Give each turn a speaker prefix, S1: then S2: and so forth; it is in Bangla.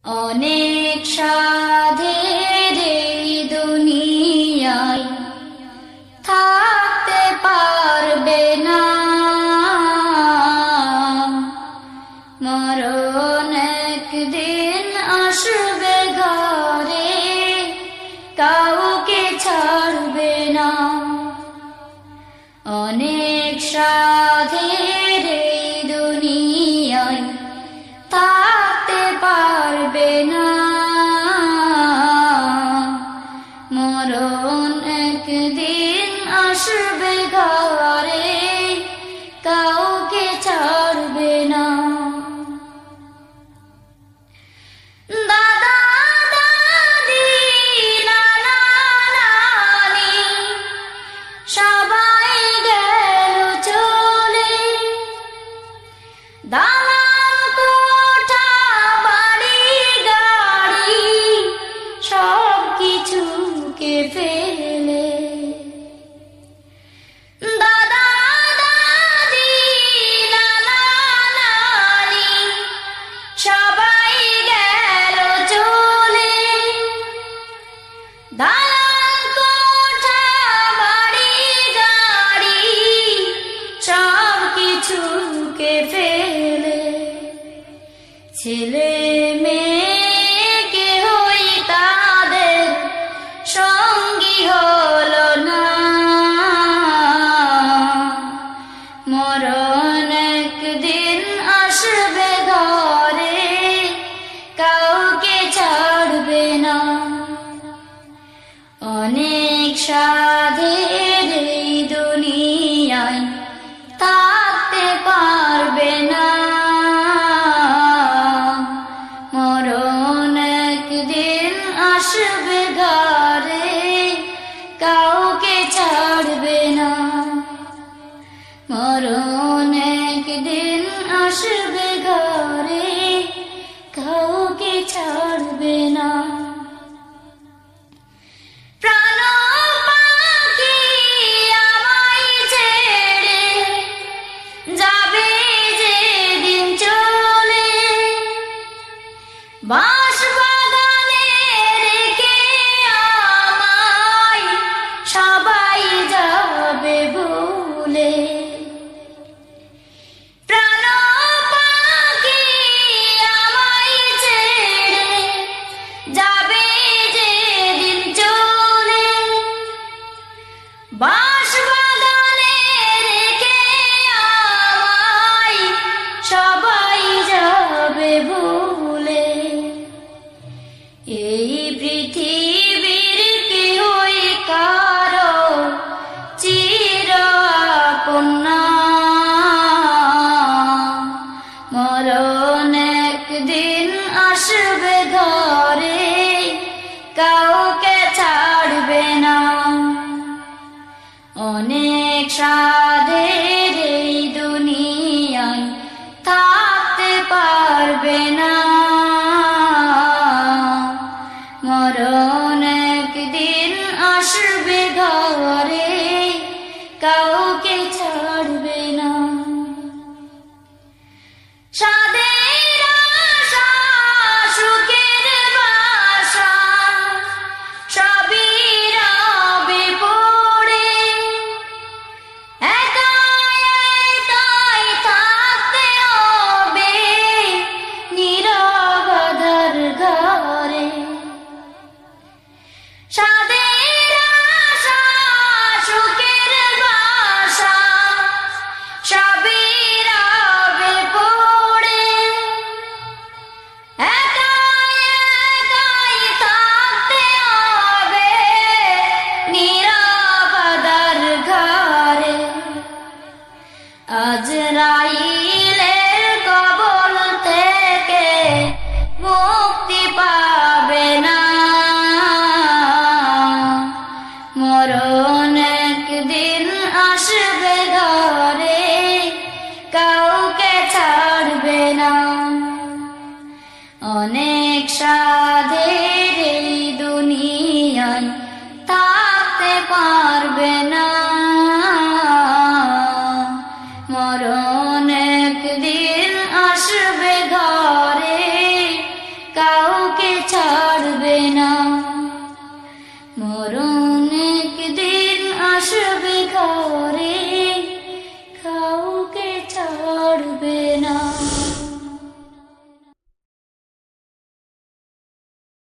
S1: অনেক সাধের এই দুনিয়ায় থাকতে পারবে না, মরণ একদিন আসবে ঘরে, কাউকে ছাড়বে না। অনেক সাধের এই দুনিয়ায় থাকতে পারবে না, মরণ একদিন আসবে ঘরে, কাউকে ছাড়বে না। দাদা দাদি নানা নানি সবাই গেল চলে, দালান কোঠা বাড়ি গাড়ি সব কিছুকে ফেলে। দাদা দাদি নানা নানি সবাই গেল চলে, দালান কোঠা বাড়ি গাড়ি সব কিছুকে ফেলে। ছেলে মেয়ে কেহই তাদের সঙ্গী হলো না, মরণ একদিন আসবে ঘরে, কাউকে ছাড়বে না। অনেক সাধের এই দুনিয়ায় থাকতে পারবে না, মরণ একদিন আসবে ঘরে, কাউকে ছাড়বে না। মরণ একদিন আসবে ঘরে, কাউকে ছাড়বে না। প্রাণ পাখি আমায় ছেড়ে যাবে যেদিন চলে, বাঁশবাগানে রেখে আমায় সবাই যাবে ভুলে। প্রাণ পাখি আমায় ছেড়ে যাবে যেদিন চলে, বাঁশবাগানে রেখে আমায় সবাই যাবে ভুলে। এই পৃথিবীর কেহই কারো চির আপন না, মরণ একদিন আসবে ঘরে, কাউকে ছাড়বে না। অনেক সাধের এই দুনিয়ায় থাকতে পারবে না, মরণ একদিন আসবে ঘরে, কাউকে ছাড়বে না। সাধের আশা সুখের বাসা সবই রবে পড়ে, একা একাই থাকতে হবে নীরবতার ঘরে। সাধের আশা সুখের বাসা সবই রবে পড়ে, একা একাই থাকতে হবে নীরবতার ঘরে। আজরাইলের কবল থেকে মুক্তি পাবে না, মরণ একদিন আসবে ঘরে, কাউকে ছাড়বে না। অনেক সাধের এই দুনিয়ায় থাকতে পারবে না, মরণ একদিন আসবে ঘরে, কাউ তোমাকে ছাড়বে না। মরণ